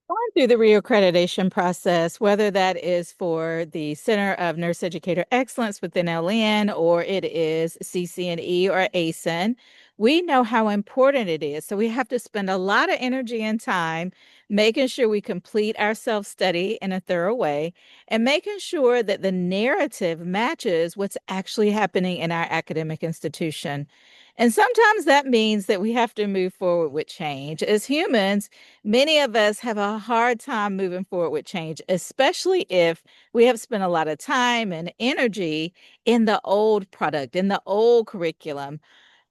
Going through the reaccreditation process, whether that is for the Center of Nurse Educator Excellence within LN or it is CCNE or ASIN, we know how important it is. So we have to spend a lot of energy and time making sure we complete our self-study in a thorough way and making sure that the narrative matches what's actually happening in our academic institution. And sometimes that means that we have to move forward with change. As humans, many of us have a hard time moving forward with change, especially if we have spent a lot of time and energy in the old product, in the old curriculum,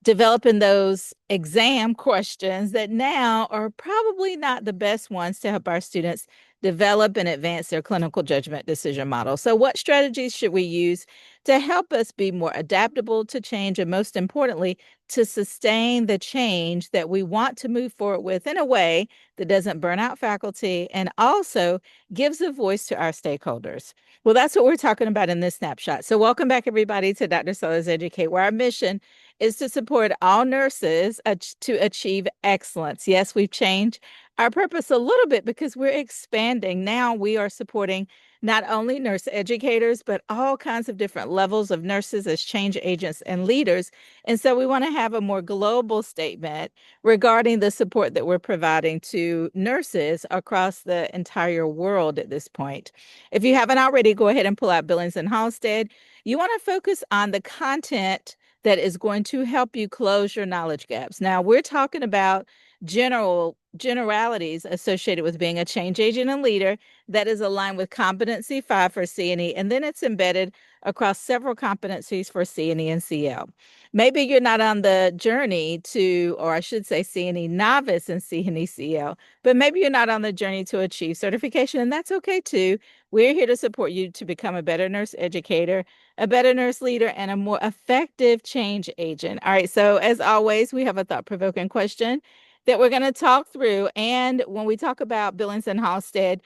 developing those exam questions that now are probably not the best ones to help our students develop and advance their clinical judgment decision model. So, what strategies should we use to help us be more adaptable to change and, most importantly, to sustain the change that we want to move forward with in a way that doesn't burn out faculty and also gives a voice to our stakeholders? Well, that's what we're talking about in this snapshot. So, welcome back, everybody, to Dr. Sellers Educate, where our mission is to support all nurses to achieve excellence. Yes, we've changed our purpose a little bit because we're expanding. Now we are supporting not only nurse educators, but all kinds of different levels of nurses as change agents and leaders. And so we want to have a more global statement regarding the support that we're providing to nurses across the entire world at this point. If you haven't already, go ahead and pull out Billings and Halstead. You want to focus on the content that is going to help you close your knowledge gaps. Now, we're talking about generalities associated with being a change agent and leader that is aligned with competency 5 for CNE, and then it's embedded across several competencies for CNE and CL. Maybe you're not on the journey to, or I should say CNE novice and CNE CL, but maybe you're not on the journey to achieve certification, and that's okay too. We're here to support you to become a better nurse educator, a better nurse leader, and a more effective change agent. All right, so as always, we have a thought-provoking question that we're going to talk through. And when we talk about Billings and Halstead,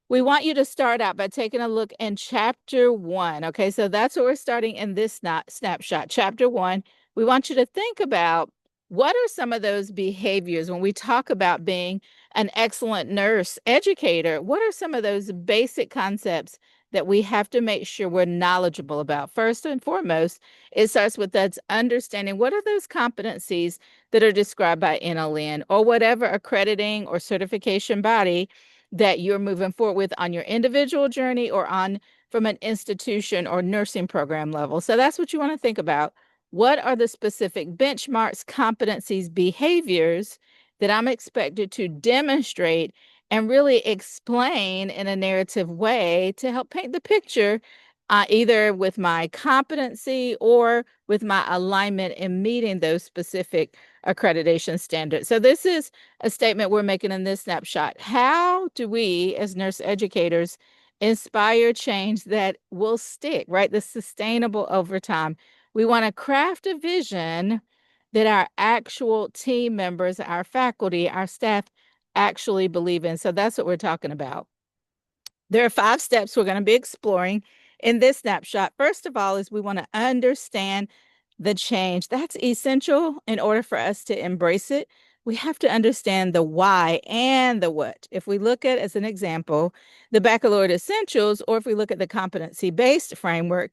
we want you to start out by taking a look in chapter 1. Okay, so that's what we're starting in this snapshot. Chapter 1, we want you to think about what are some of those behaviors when we talk about being an excellent nurse educator. What are some of those basic concepts that we have to make sure we're knowledgeable about? First and foremost, it starts with us understanding what are those competencies that are described by NLN or whatever accrediting or certification body that you're moving forward with on your individual journey or on from an institution or nursing program level. So that's what you want to think about. What are the specific benchmarks, competencies, behaviors that I'm expected to demonstrate and really explain in a narrative way to help paint the picture, either with my competency or with my alignment in meeting those specific accreditation standards. So this is a statement we're making in this snapshot. How do we, as nurse educators, inspire change that will stick, right? The sustainable over time. We want to craft a vision that our actual team members, our faculty, our staff actually believe in. So that's what we're talking about. There are 5 steps we're going to be exploring in this snapshot. First of all, is we want to understand the change. That's essential in order for us to embrace it. We have to understand the why and the what. If we look at, as an example, the baccalaureate essentials, or if we look at the competency-based framework,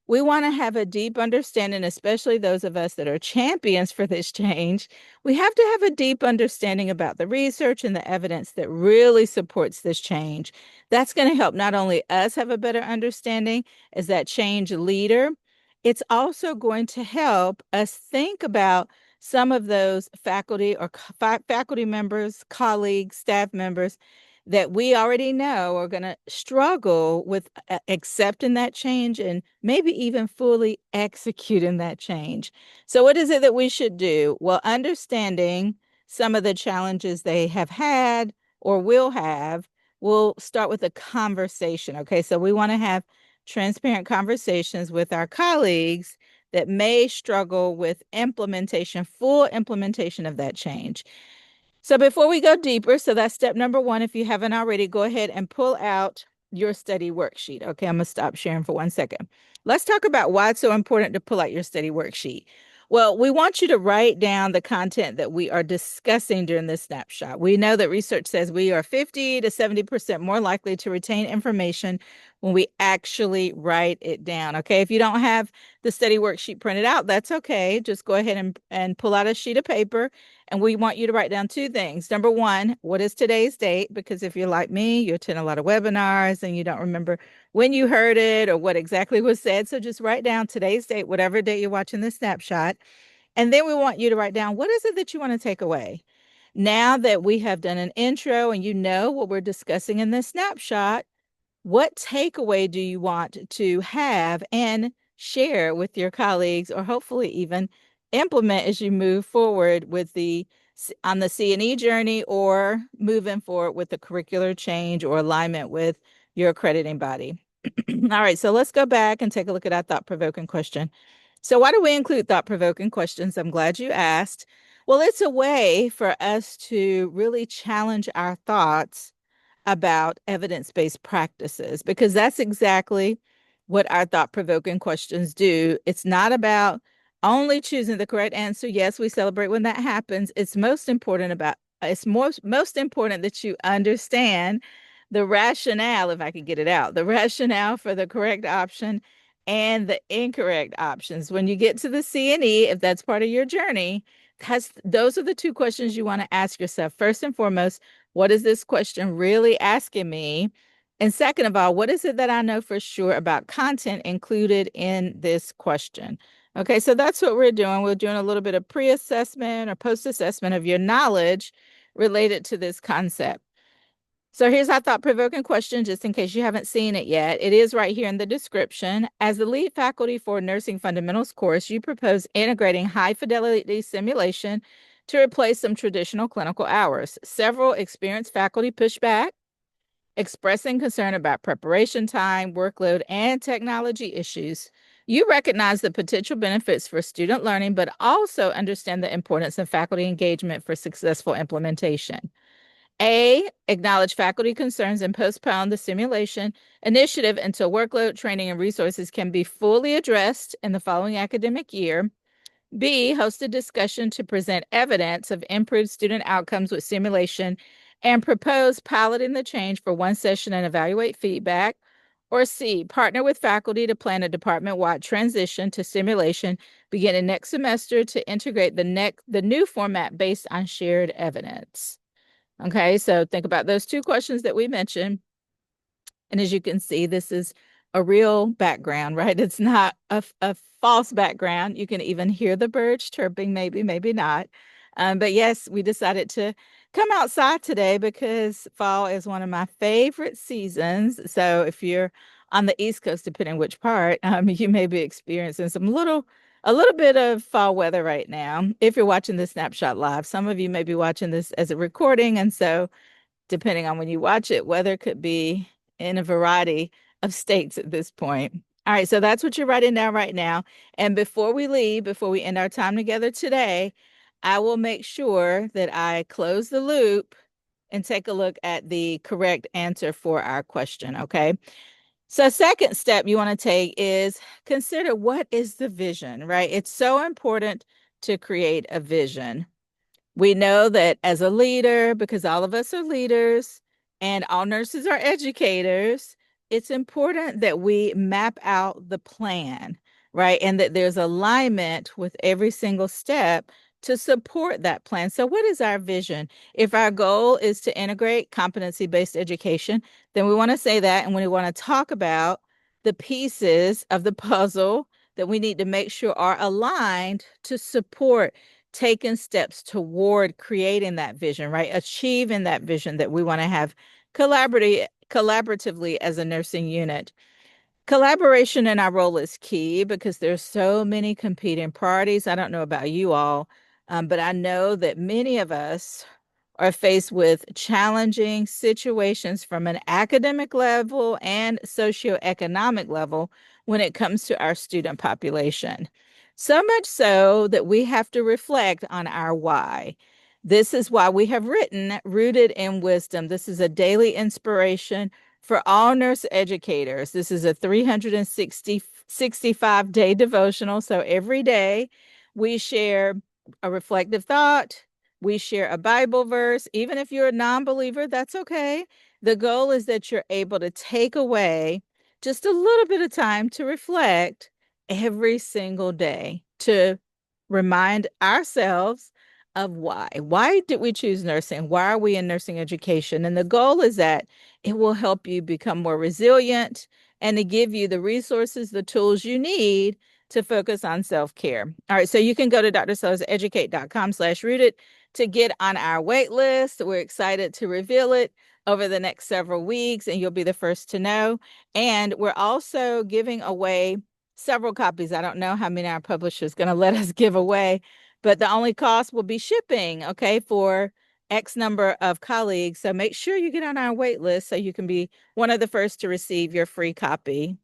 we want to have a deep understanding, especially those of us that are champions for this change. We have to have a deep understanding about the research and the evidence that really supports this change. That's going to help not only us have a better understanding as that change leader, it's also going to help us think about some of those faculty or faculty members, colleagues, staff members that we already know are going to struggle with accepting that change and maybe even fully executing that change. So, what is it that we should do? Well, understanding some of the challenges they have had or will have, we'll start with a conversation. Okay, so we want to have transparent conversations with our colleagues that may struggle with implementation, full implementation of that change. So before we go deeper, so that's step number 1. If you haven't already, go ahead and pull out your study worksheet. Okay, I'm going to stop sharing for 1 second. Let's talk about why it's so important to pull out your study worksheet. Well, we want you to write down the content that we are discussing during this snapshot. We know that research says we are 50 to 70% more likely to retain information when we actually write it down. Okay. If you don't have the study worksheet printed out, that's okay. Just go ahead and pull out a sheet of paper. And we want you to write down two things. Number one, what is today's date? Because if you're like me, you attend a lot of webinars and you don't remember when you heard it or what exactly was said. So just write down today's date, whatever date you're watching this snapshot. And then we want you to write down what is it that you want to take away. Now that we have done an intro and you know what we're discussing in this snapshot, what takeaway do you want to have and share with your colleagues, or hopefully even implement as you move forward with on the C&E journey, or moving forward with the curricular change or alignment with your accrediting body? All right, so let's go back and take a look at our thought-provoking question. So why do we include thought-provoking questions? I'm glad you asked. Well, it's a way for us to really challenge our thoughts about evidence-based practices, because that's exactly what our thought-provoking questions do. It's not about only choosing the correct answer. Yes, we celebrate when that happens. It's most important that you understand the rationale, if I could get it out, the rationale for the correct option and the incorrect options. When you get to the C&E, if that's part of your journey, those are the two questions you want to ask yourself. First and foremost, what is this question really asking me? And second of all, what is it that I know for sure about content included in this question? Okay, so that's what we're doing. We're doing a little bit of pre-assessment or post-assessment of your knowledge related to this concept. So here's our thought-provoking question, just in case you haven't seen it yet. It is right here in the description. As the lead faculty for Nursing Fundamentals course, you propose integrating high-fidelity simulation to replace some traditional clinical hours. Several experienced faculty push back, expressing concern about preparation time, workload, and technology issues. You recognize the potential benefits for student learning, but also understand the importance of faculty engagement for successful implementation. A, acknowledge faculty concerns and postpone the simulation initiative until workload, training, and resources can be fully addressed in the following academic year. B, host a discussion to present evidence of improved student outcomes with simulation and propose piloting the change for one session and evaluate feedback. Or C, partner with faculty to plan a department-wide transition to simulation beginning next semester to integrate the new format based on shared evidence. Okay, so think about those two questions that we mentioned. And as you can see, this is a real background, right? It's not a false background. You can even hear the birds chirping, maybe, maybe not. But yes, we decided to come outside today because fall is one of my favorite seasons. So if you're on the East Coast, depending which part, you may be experiencing a little bit of fall weather right now. If you're watching this snapshot live, some of you may be watching this as a recording. And so depending on when you watch it, weather could be in a variety of states at this point. All right, so that's what you're writing down right now. And before we leave, before we end our time together today, I will make sure that I close the loop and take a look at the correct answer for our question, okay? So second step you want to take is consider, what is the vision, right? It's so important to create a vision. We know that as a leader, because all of us are leaders and all nurses are educators, it's important that we map out the plan, right? And that there's alignment with every single step to support that plan. So what is our vision? If our goal is to integrate competency-based education, then we want to say that, and we want to talk about the pieces of the puzzle that we need to make sure are aligned to support taking steps toward creating that vision, right? Achieving that vision that we want to have collaboratively as a nursing unit. Collaboration in our role is key because there's so many competing priorities. I don't know about you all, but I know that many of us are faced with challenging situations from an academic level and socioeconomic level when it comes to our student population. So much so that we have to reflect on our why. This is why we have written Rooted in Wisdom. This is a daily inspiration for all nurse educators. This is a 365-day devotional. So every day We share a reflective thought. We share a Bible verse. Even if you're a non-believer, that's okay. The goal is that you're able to take away just a little bit of time to reflect every single day to remind ourselves of why. Why did we choose nursing? Why are we in nursing education? And the goal is that it will help you become more resilient and to give you the resources, the tools you need to focus on self-care. All right, so you can go to drsellers.educate.com/rooted to get on our wait list. We're excited to reveal it over the next several weeks, and you'll be the first to know. And we're also giving away several copies. I don't know how many our publisher is going to let us give away, but the only cost will be shipping, okay, for X number of colleagues. So make sure you get on our wait list so you can be one of the first to receive your free copy.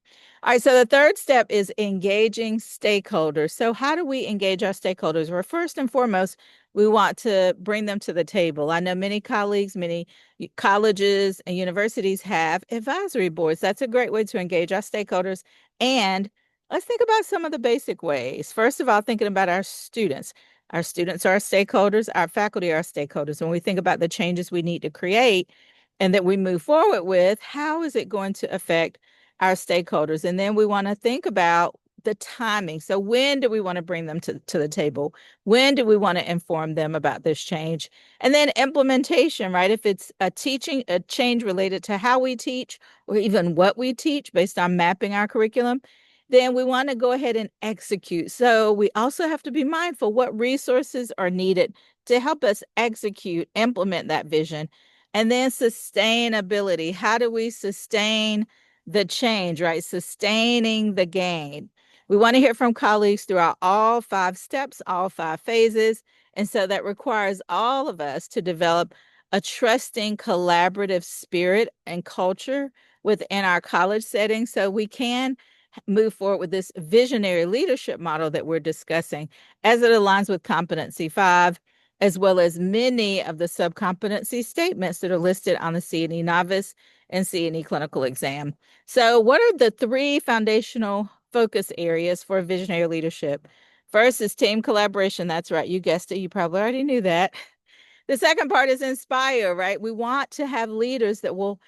All right, so the third step is engaging stakeholders. So how do we engage our stakeholders? Well, first and foremost, we want to bring them to the table. I know many colleagues, many colleges and universities have advisory boards. That's a great way to engage our stakeholders. And let's think about some of the basic ways. First of all, thinking about our students. Our students are our stakeholders, our faculty are our stakeholders. When we think about the changes we need to create and that we move forward with, how is it going to affect our stakeholders? And then we want to think about the timing. So when do we want to bring them to the table? When do we want to inform them about this change? And then implementation, right? If it's a change related to how we teach or even what we teach based on mapping our curriculum, then we want to go ahead and execute. So we also have to be mindful what resources are needed to help us execute, implement that vision. And then sustainability. How do we sustain the change, right? Sustaining the gain. We want to hear from colleagues throughout all 5 steps, all 5 phases. And so that requires all of us to develop a trusting, collaborative spirit and culture within our college setting so we can move forward with this visionary leadership model that we're discussing as it aligns with competency 5, as well as many of the sub-competency statements that are listed on the CNE novice and CNE clinical exam. So what are the 3 foundational focus areas for visionary leadership? First is team collaboration. That's right. You guessed it. You probably already knew that. The second part is inspire, right? We want to have leaders that will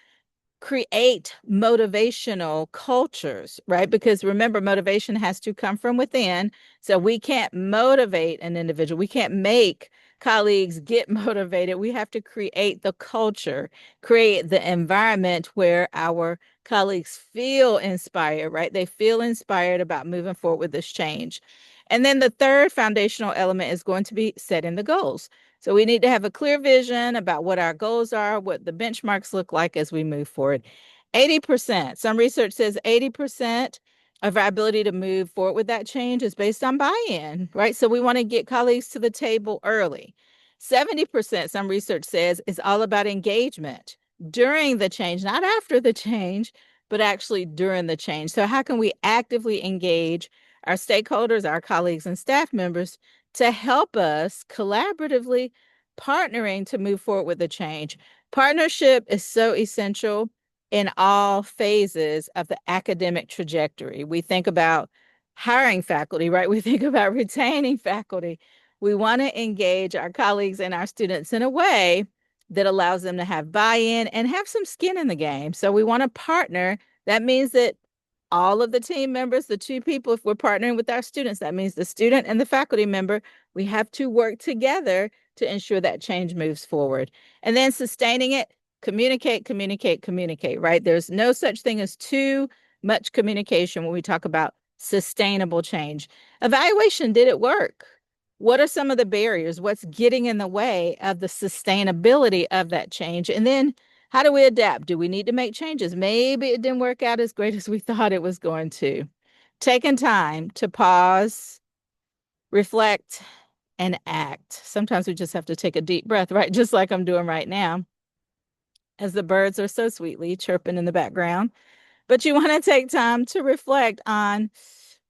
create motivational cultures, right? Because remember, motivation has to come from within. So we can't motivate an individual. We can't make colleagues get motivated. We have to create the culture, create the environment where our colleagues feel inspired, right? They feel inspired about moving forward with this change. And then the third foundational element is going to be setting the goals. So we need to have a clear vision about what our goals are, what the benchmarks look like as we move forward. 80%, some research says 80% of our ability to move forward with that change is based on buy-in, right? So we want to get colleagues to the table early. 70%, some research says, is all about engagement during the change, not after the change, but actually during the change. So how can we actively engage our stakeholders, our colleagues and staff members to help us collaboratively partnering to move forward with the change? Partnership is so essential in all phases of the academic trajectory. We think about hiring faculty, right? We think about retaining faculty. We want to engage our colleagues and our students in a way that allows them to have buy-in and have some skin in the game. So we want to partner. That means that all of the team members, the 2 people, if we're partnering with our students, that means the student and the faculty member, we have to work together to ensure that change moves forward. And then sustaining it, communicate, communicate, communicate, right? There's no such thing as too much communication when we talk about sustainable change. Evaluation, did it work? What are some of the barriers? What's getting in the way of the sustainability of that change? And then how do we adapt? Do we need to make changes? Maybe it didn't work out as great as we thought it was going to. Taking time to pause, reflect, and act. Sometimes we just have to take a deep breath, right? Just like I'm doing right now, as the birds are so sweetly chirping in the background. But you want to take time to reflect on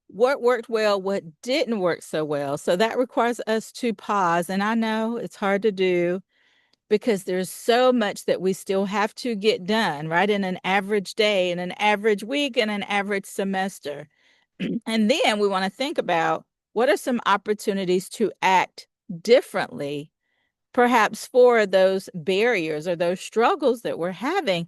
what worked well, what didn't work so well. So that requires us to pause. And I know it's hard to do because there's so much that we still have to get done, right? In an average day, in an average week, in an average semester. And then we want to think about what are some opportunities to act differently, perhaps for those barriers or those struggles that we're having?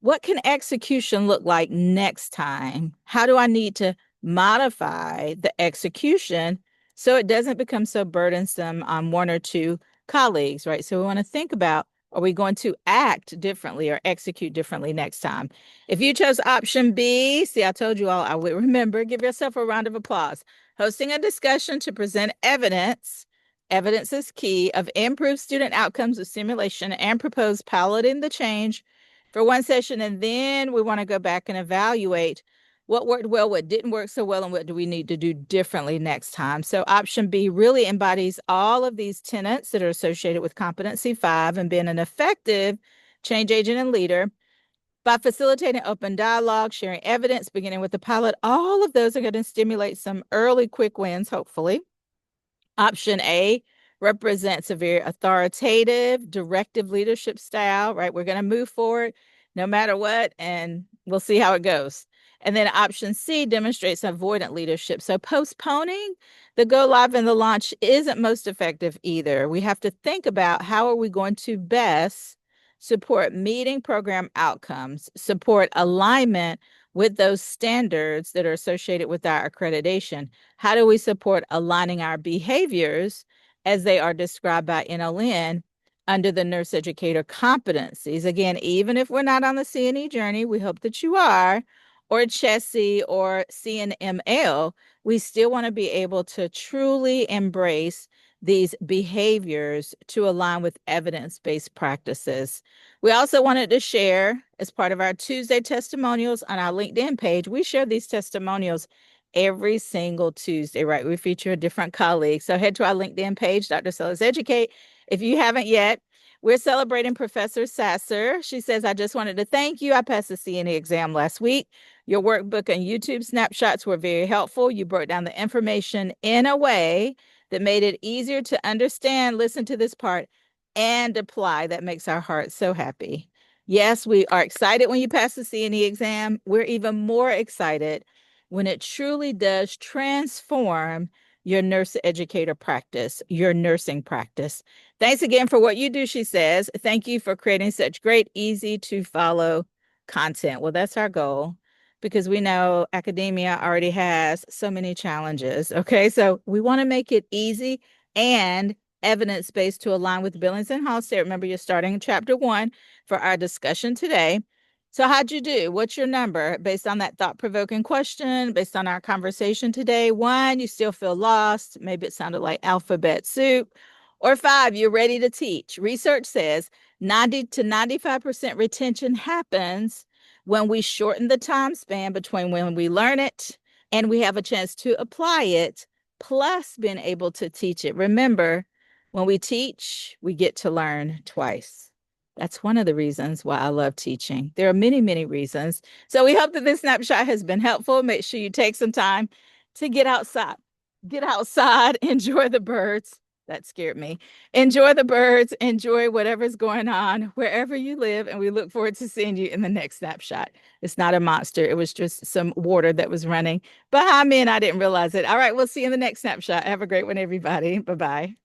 What can execution look like next time? How do I need to modify the execution so it doesn't become so burdensome on one or two colleagues, right? So we want to think about, are we going to act differently or execute differently next time? If you chose option B, see, I told you all I would remember, give yourself a round of applause. Hosting a discussion to present evidence. Evidence is key of improved student outcomes with simulation and propose piloting the change for one session. And then we want to go back and evaluate what worked well, what didn't work so well, and what do we need to do differently next time. So option B really embodies all of these tenets that are associated with competency 5 and being an effective change agent and leader by facilitating open dialogue, sharing evidence, beginning with the pilot. All of those are going to stimulate some early quick wins, hopefully. Option A represents a very authoritative, directive leadership style, right? We're going to move forward no matter what, and we'll see how it goes. And then option C demonstrates avoidant leadership. So postponing the go live and the launch isn't most effective either. We have to think about how are we going to best support meeting program outcomes, support alignment with those standards that are associated with our accreditation. How do we support aligning our behaviors as they are described by NLN under the nurse educator competencies? Again, even if we're not on the CNE journey, we hope that you are, or CHESI or CNML, we still want to be able to truly embrace these behaviors to align with evidence-based practices. We also wanted to share, as part of our Tuesday testimonials on our LinkedIn page, we share these testimonials every single Tuesday, right? We feature a different colleague. So head to our LinkedIn page, Dr. Sellers Educate. If you haven't yet, we're celebrating Professor Sasser. She says, I just wanted to thank you. I passed the CNE exam last week. Your workbook and YouTube snapshots were very helpful. You broke down the information in a way that made it easier to understand, listen to this part, and apply. That makes our hearts so happy. Yes, we are excited when you pass the CNE exam. We're even more excited when it truly does transform your nurse educator practice, your nursing practice. Thanks again for what you do, she says. Thank you for creating such great, easy to follow content. Well, that's our goal, because we know academia already has so many challenges. Okay, so we want to make it easy and evidence-based to align with Billings and Halstead. Remember, you're starting chapter 1 for our discussion today. So how'd you do? What's your number based on that thought-provoking question, based on our conversation today? 1, you still feel lost. Maybe it sounded like alphabet soup. Or 5, you're ready to teach. Research says 90 to 95% retention happens when we shorten the time span between when we learn it and we have a chance to apply it, plus being able to teach it. Remember, when we teach, we get to learn twice. That's one of the reasons why I love teaching. There are many, many reasons. So we hope that this snapshot has been helpful. Make sure you take some time to get outside. Get outside, enjoy the birds. That scared me. Enjoy the birds, enjoy whatever's going on wherever you live, and we look forward to seeing you in the next snapshot. It's not a monster. It was just some water that was running behind me, and I didn't realize it. All right, we'll see you in the next snapshot. Have a great one, everybody. Bye-bye.